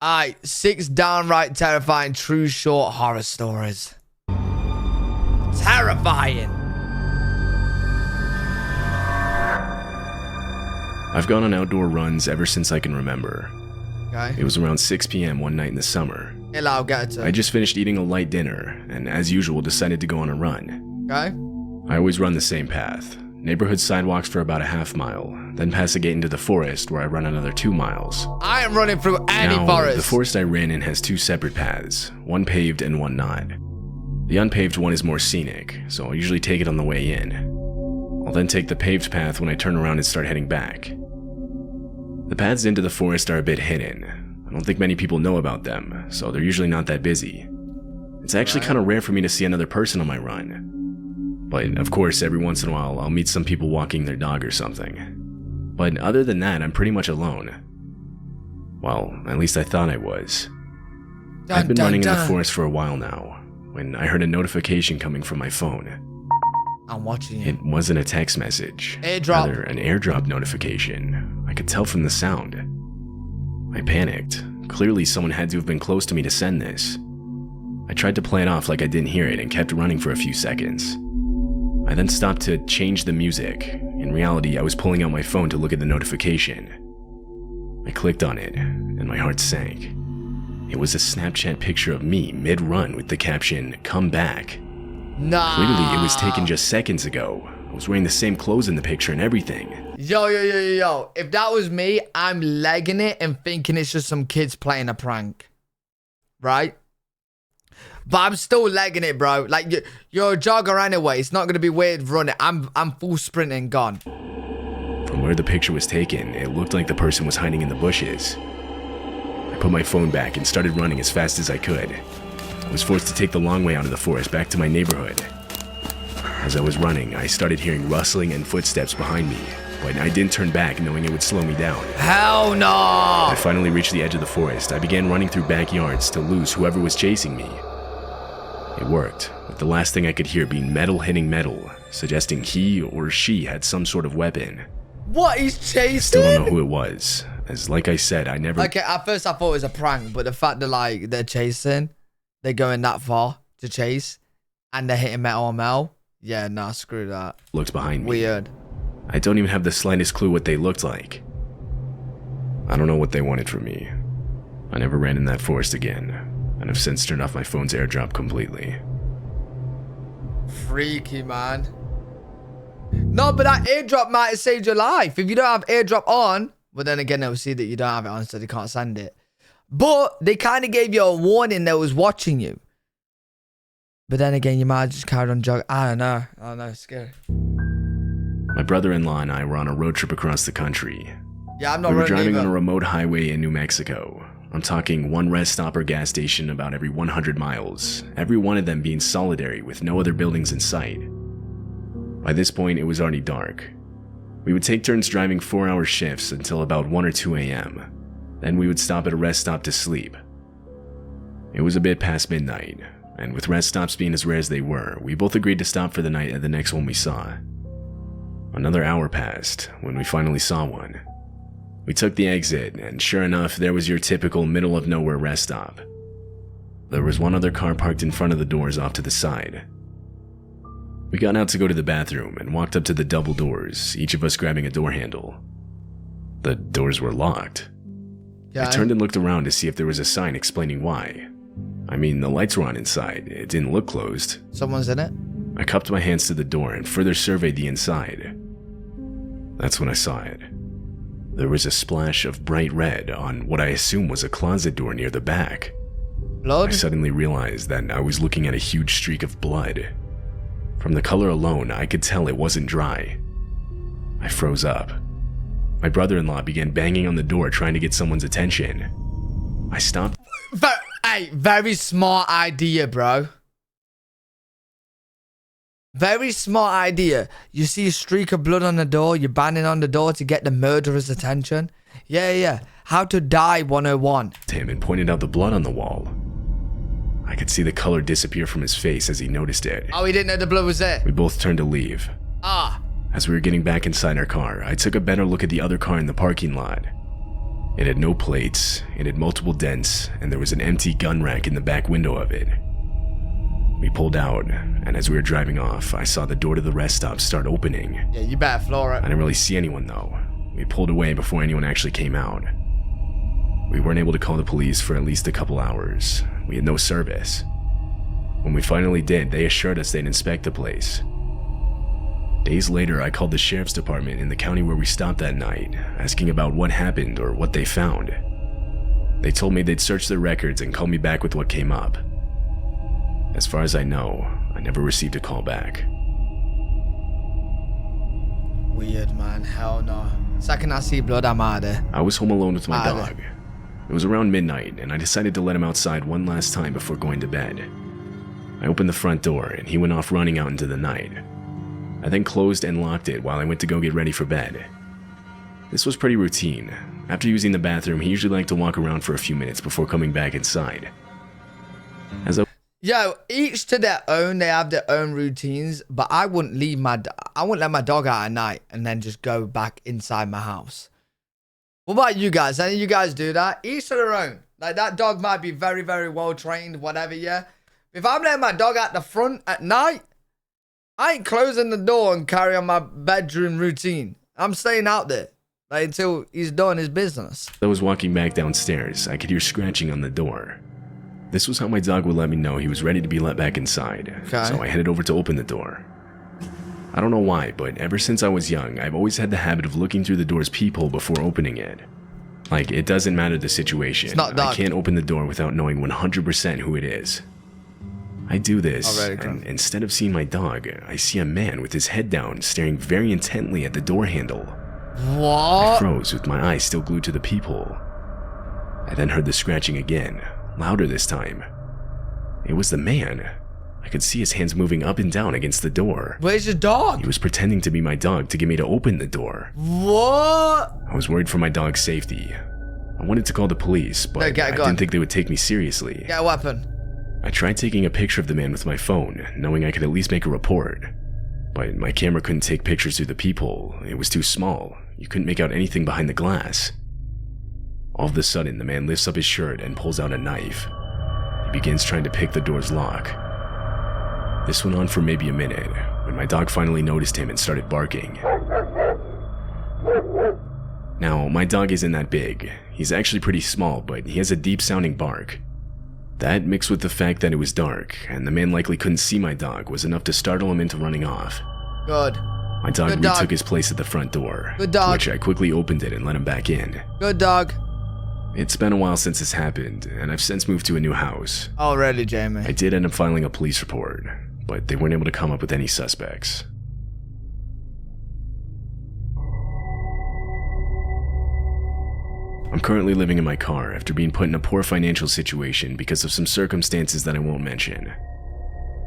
Alright, 6 downright terrifying true short horror stories. Terrifying. I've gone on outdoor runs ever since I can remember. Okay. It was around 6 p.m. one night in the summer. Hello, I'll get it to. I just finished eating a light dinner, and as usual decided to go on a run. Okay. I always run the same path. Neighborhood sidewalks for about a half mile, then pass a gate into the forest where I run another 2 miles. I am running through any forest. The forest I ran in has 2 separate paths, one paved and one not. The unpaved one is more scenic, so I'll usually take it on the way in. I'll then take the paved path when I turn around and start heading back. The paths into the forest are a bit hidden. I don't think many people know about them, so they're usually not that busy. It's actually kind of rare for me to see another person on my run. But of course, every once in a while, I'll meet some people walking their dog or something. But other than that, I'm pretty much alone. Well, at least I thought I was. I've been running in the forest for a while now, when I heard a notification coming from my phone. I'm watching you. It wasn't a text message. Airdrop. Rather, an airdrop notification. I could tell from the sound. I panicked. Clearly, someone had to have been close to me to send this. I tried to play it off like I didn't hear it and kept running for a few seconds. I then stopped to change the music. In reality, I was pulling out my phone to look at the notification. I clicked on it, and my heart sank. It was a Snapchat picture of me mid-run with the caption, "Come back." Nah. Clearly, it was taken just seconds ago. I was wearing the same clothes in the picture and everything. Yo. If that was me, I'm legging it and thinking it's just some kids playing a prank. Right? But I'm still legging it, bro. Like, you're a jogger anyway. It's not going to be weird running. I'm full sprinting gone. From where the picture was taken, it looked like the person was hiding in the bushes. I put my phone back and started running as fast as I could. I was forced to take the long way out of the forest back to my neighborhood. As I was running, I started hearing rustling and footsteps behind me, but I didn't turn back knowing it would slow me down. Hell no! I finally reached the edge of the forest. I began running through backyards to lose whoever was chasing me. It worked, with the last thing I could hear being metal hitting metal, suggesting he or she had some sort of weapon. What? He's chasing? I still don't know who it was, as like I said, I never... Okay, at first I thought it was a prank, but the fact that, like, they're chasing, they're going that far to chase, and they're hitting metal on metal, yeah, nah, screw that. Looked behind me. Weird. I don't even have the slightest clue what they looked like. I don't know what they wanted from me. I never ran in that forest again, and have since turned off my phone's airdrop completely. Freaky, man. No, but that airdrop might have saved your life. If you don't have airdrop on, well, then again, they'll see that you don't have it on, so they can't send it. But they kind of gave you a warning that was watching you. But then again, you might have just carried on jogging. I don't know. It's scary. My brother-in-law and I were on a road trip across the country. Yeah, I'm not We were running driving either. on a remote highway in New Mexico. I'm talking one rest stop or gas station about every 100 miles, every one of them being solitary with no other buildings in sight. By this point, it was already dark. We would take turns driving 4-hour shifts until about 1 or 2 a.m. Then we would stop at a rest stop to sleep. It was a bit past midnight, and with rest stops being as rare as they were, we both agreed to stop for the night at the next one we saw. Another hour passed when we finally saw one. We took the exit, and sure enough, there was your typical middle-of-nowhere rest stop. There was one other car parked in front of the doors off to the side. We got out to go to the bathroom and walked up to the double doors, each of us grabbing a door handle. The doors were locked. Yeah, I turned and looked around to see if there was a sign explaining why. I mean, the lights were on inside. It didn't look closed. Someone's in it? I cupped my hands to the door and further surveyed the inside. That's when I saw it. There was a splash of bright red on what I assume was a closet door near the back. Blood? I suddenly realized that I was looking at a huge streak of blood. From the color alone, I could tell it wasn't dry. I froze up. My brother-in-law began banging on the door trying to get someone's attention. I stopped. Hey, very smart idea, bro. Very smart idea. You see a streak of blood on the door, you're banging on the door to get the murderer's attention. Yeah. How to die 101. Him and pointed out the blood on the wall. I could see the color disappear from his face as he noticed it. Oh, he didn't know the blood was there. We both turned to leave. As we were getting back inside our car, I took a better look at the other car in the parking lot. It had no plates, it had multiple dents, and there was an empty gun rack in the back window of it. We pulled out, and as we were driving off, I saw the door to the rest stop start opening. Yeah, you better floor it. I didn't really see anyone though. We pulled away before anyone actually came out. We weren't able to call the police for at least a couple hours. We had no service. When we finally did, they assured us they'd inspect the place. Days later, I called the sheriff's department in the county where we stopped that night, asking about what happened or what they found. They told me they'd search their records and call me back with what came up. As far as I know, I never received a call back. Weird, man. Hell no. Second I see blood, I'm out of there. I was home alone with my Outta dog. It was around midnight, and I decided to let him outside one last time before going to bed. I opened the front door, and he went off running out into the night. I then closed and locked it while I went to go get ready for bed. This was pretty routine. After using the bathroom, he usually liked to walk around for a few minutes before coming back inside. Yo, each to their own. They have their own routines, but I wouldn't I wouldn't let my dog out at night and then just go back inside my house. What about you guys? Any of you guys do that? Each to their own. Like, that dog might be very, very well trained, whatever, yeah? If I'm letting my dog out the front at night, I ain't closing the door and carry on my bedroom routine. I'm staying out there, like, until he's done his business. As I was walking back downstairs, I could hear scratching on the door. This was how my dog would let me know he was ready to be let back inside, okay. So I headed over to open the door. I don't know why, but ever since I was young, I've always had the habit of looking through the door's peephole before opening it. Like, it doesn't matter the situation. It's not dog. I can't open the door without knowing 100% who it is. I do this, and instead of seeing my dog, I see a man with his head down, staring very intently at the door handle. What? I froze with my eyes still glued to the peephole. I then heard the scratching again, louder this time. It was the man. I could see his hands moving up and down against the door. Where's your dog? He was pretending to be my dog to get me to open the door. What? I was worried for my dog's safety. I wanted to call the police, but I didn't think they would take me seriously. Get a weapon. I tried taking a picture of the man with my phone, knowing I could at least make a report. But my camera couldn't take pictures through the peephole. It was too small. You couldn't make out anything behind the glass. All of a sudden, the man lifts up his shirt and pulls out a knife. He begins trying to pick the door's lock. This went on for maybe a minute, when my dog finally noticed him and started barking. Now, my dog isn't that big. He's actually pretty small, but he has a deep-sounding bark. That, mixed with the fact that it was dark, and the man likely couldn't see my dog, was enough to startle him into running off. Good. My dog retook his place at the front door, Good dog. which I quickly opened it and let him back in. Good dog. It's been a while since this happened, and I've since moved to a new house. Oh, really, Jamie? I did end up filing a police report, but they weren't able to come up with any suspects. I'm currently living in my car after being put in a poor financial situation because of some circumstances that I won't mention.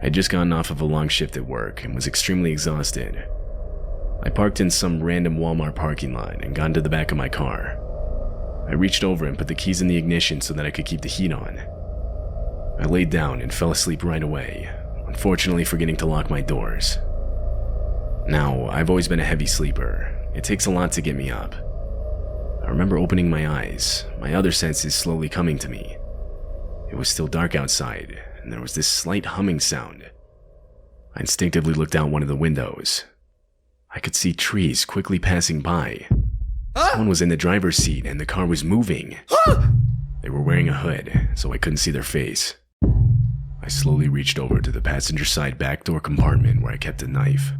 I had just gotten off of a long shift at work and was extremely exhausted. I parked in some random Walmart parking lot and got into the back of my car. I reached over and put the keys in the ignition so that I could keep the heat on. I laid down and fell asleep right away, unfortunately forgetting to lock my doors. Now, I've always been a heavy sleeper. It takes a lot to get me up. I remember opening my eyes, my other senses slowly coming to me. It was still dark outside, and there was this slight humming sound. I instinctively looked out one of the windows. I could see trees quickly passing by. Someone was in the driver's seat and the car was moving. They were wearing a hood, so I couldn't see their face. I slowly reached over to the passenger side back door compartment where I kept a knife.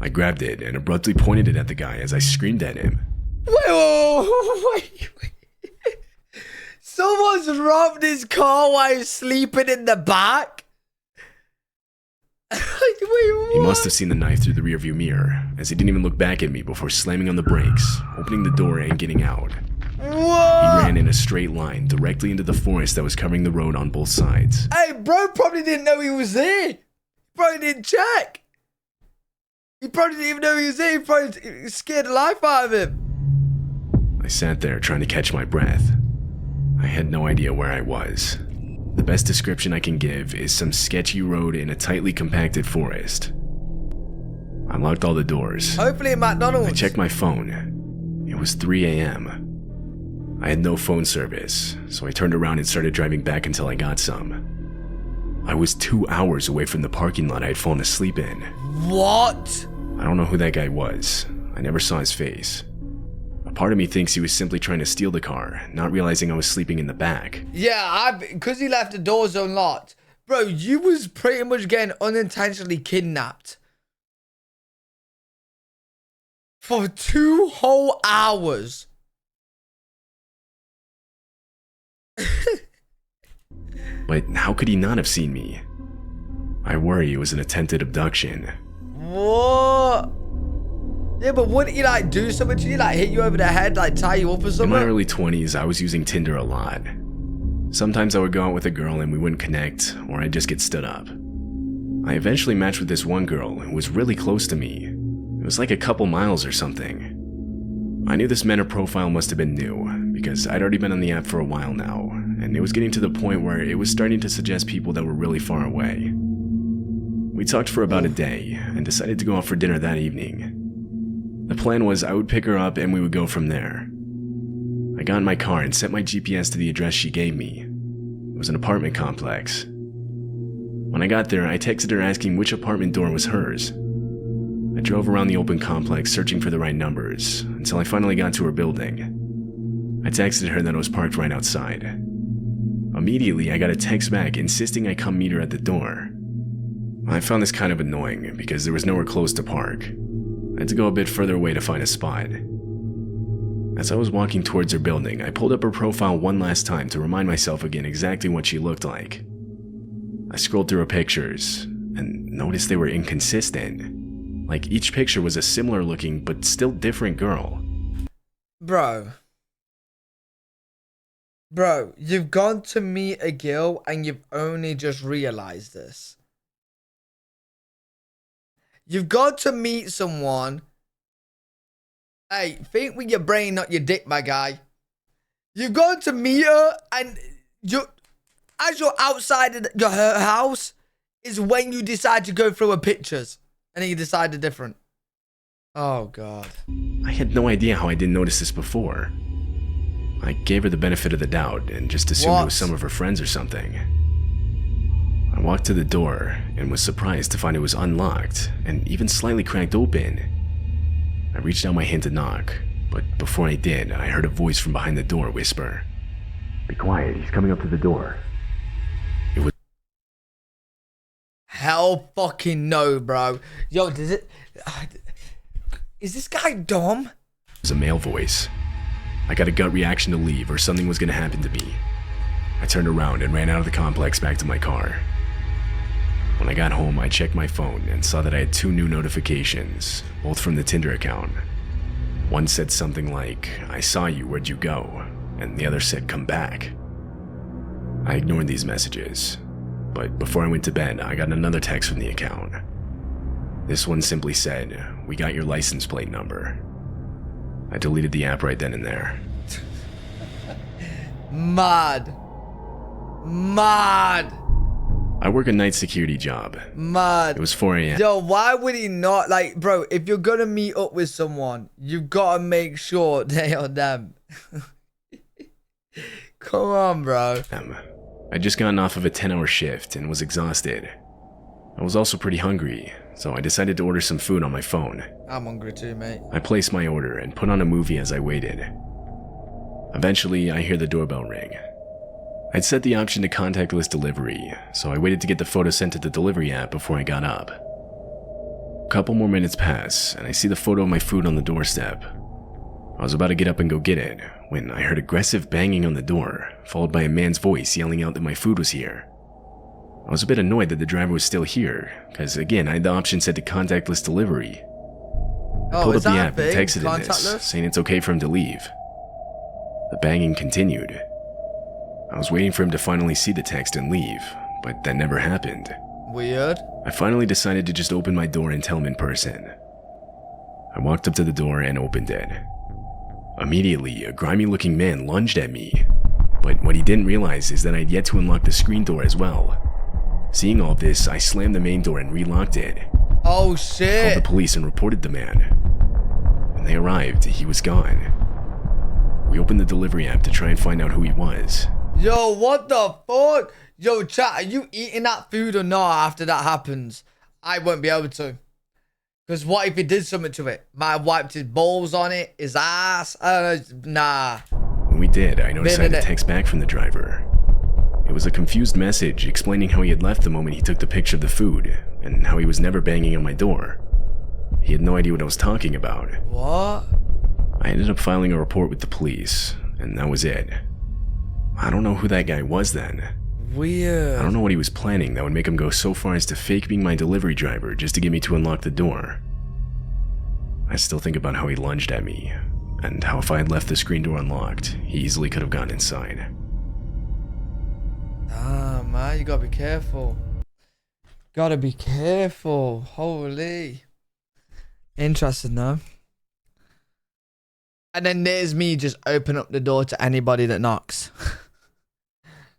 I grabbed it and abruptly pointed it at the guy as I screamed at him. Wait. Someone's robbed his car while he's sleeping in the back? He must have seen the knife through the rearview mirror, as he didn't even look back at me before slamming on the brakes, opening the door and getting out. What? He ran in a straight line directly into the forest that was covering the road on both sides. Hey, bro probably didn't know he was there. He probably didn't check. He probably didn't even know he was there. He probably scared the life out of him. I sat there trying to catch my breath. I had no idea where I was. The best description I can give is some sketchy road in a tightly compacted forest. I locked all the doors. Hopefully at McDonald's. I checked my phone. It was 3 a.m. I had no phone service, so I turned around and started driving back until I got some. I was 2 hours away from the parking lot I had fallen asleep in. What? I don't know who that guy was. I never saw his face. A part of me thinks he was simply trying to steal the car, not realizing I was sleeping in the back. Yeah, because he left the doors unlocked. Bro, you was pretty much getting unintentionally kidnapped. For 2 whole hours. But how could he not have seen me? I worry it was an attempted abduction. What? Yeah, but wouldn't he like do something to you? Like hit you over the head, like tie you up or something? In my early 20s, I was using Tinder a lot. Sometimes I would go out with a girl and we wouldn't connect, or I'd just get stood up. I eventually matched with this one girl who was really close to me. It was like a couple miles or something. I knew this Meta profile must have been new, because I'd already been on the app for a while now, and it was getting to the point where it was starting to suggest people that were really far away. We talked for about a day, and decided to go out for dinner that evening. The plan was I would pick her up and we would go from there. I got in my car and set my GPS to the address she gave me. It was an apartment complex. When I got there, I texted her asking which apartment door was hers. I drove around the open complex searching for the right numbers, until I finally got to her building. I texted her that I was parked right outside. Immediately, I got a text back insisting I come meet her at the door. I found this kind of annoying because there was nowhere close to park. I had to go a bit further away to find a spot. As I was walking towards her building, I pulled up her profile one last time to remind myself again exactly what she looked like. I scrolled through her pictures and noticed they were inconsistent. Like each picture was a similar looking but still different girl. Bro, you've gone to meet a girl and you've only just realized this. You've got to meet someone. Hey, think with your brain, not your dick, my guy. You've gone to meet her, and as you're outside of her house, is when you decide to go through her pictures, and then you decide the different. Oh God. I had no idea how I didn't notice this before. I gave her the benefit of the doubt and just assumed it was some of her friends or something. I walked to the door and was surprised to find it was unlocked and even slightly cracked open. I reached out my hand to knock, but before I did, I heard a voice from behind the door whisper, "Be quiet, he's coming up to the door." It was hell fucking no, bro. Yo, is this guy dumb? It was a male voice. I got a gut reaction to leave or something was going to happen to me. I turned around and ran out of the complex back to my car. When I got home, I checked my phone and saw that I had 2 new notifications, both from the Tinder account. One said something like, "I saw you, where'd you go?" and the other said, "Come back." I ignored these messages, but before I went to bed, I got another text from the account. This one simply said, "We got your license plate number." I deleted the app right then and there. Mad. I work a night security job. Mad. It was 4 a.m. Yo, why would he not? Like, bro, if you're gonna meet up with someone, you gotta make sure they are them. Come on, bro. I'd just gotten off of a 10-hour shift and was exhausted. I was also pretty hungry, so I decided to order some food on my phone. I'm hungry too, mate. I placed my order and put on a movie as I waited. Eventually, I hear the doorbell ring. I'd set the option to contactless delivery, so I waited to get the photo sent to the delivery app before I got up. A couple more minutes pass, and I see the photo of my food on the doorstep. I was about to get up and go get it, when I heard aggressive banging on the door, followed by a man's voice yelling out that my food was here. I was a bit annoyed that the driver was still here, because again, I had the option set to contactless delivery. I pulled up the app and texted him this, saying it's okay for him to leave. The banging continued. I was waiting for him to finally see the text and leave, but that never happened. Weird. I finally decided to just open my door and tell him in person. I walked up to the door and opened it. Immediately, a grimy-looking man lunged at me, but what he didn't realize is that I'd yet to unlock the screen door as well. Seeing all this, I slammed the main door and relocked it. Oh shit! I called the police and reported the man. When they arrived, he was gone. We opened the delivery app to try and find out who he was. Yo, what the fuck? Yo, chat, are you eating that food or not after that happens? I won't be able to. Because what if he did something to it? Might have wiped his balls on it, his ass. Nah. When we did, I noticed I had a text back from the driver. It was a confused message explaining how he had left the moment he took the picture of the food, and how he was never banging on my door. He had no idea what I was talking about. What? I ended up filing a report with the police, and that was it. I don't know who that guy was then. Weird. I don't know what he was planning that would make him go so far as to fake being my delivery driver just to get me to unlock the door. I still think about how he lunged at me, and how if I had left the screen door unlocked, he easily could have gotten inside. Ah, man, you gotta be careful. Gotta be careful. Holy. Interesting, though. And then there's me just open up the door to anybody that knocks.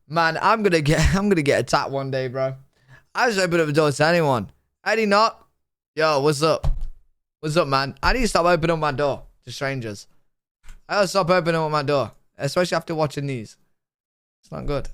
Man, I'm gonna get attacked one day, bro. I just open up the door to anyone. Eddie knock. Yo, what's up? What's up, man? I need to stop opening up my door to strangers. I gotta stop opening up my door, especially after watching these. It's not good.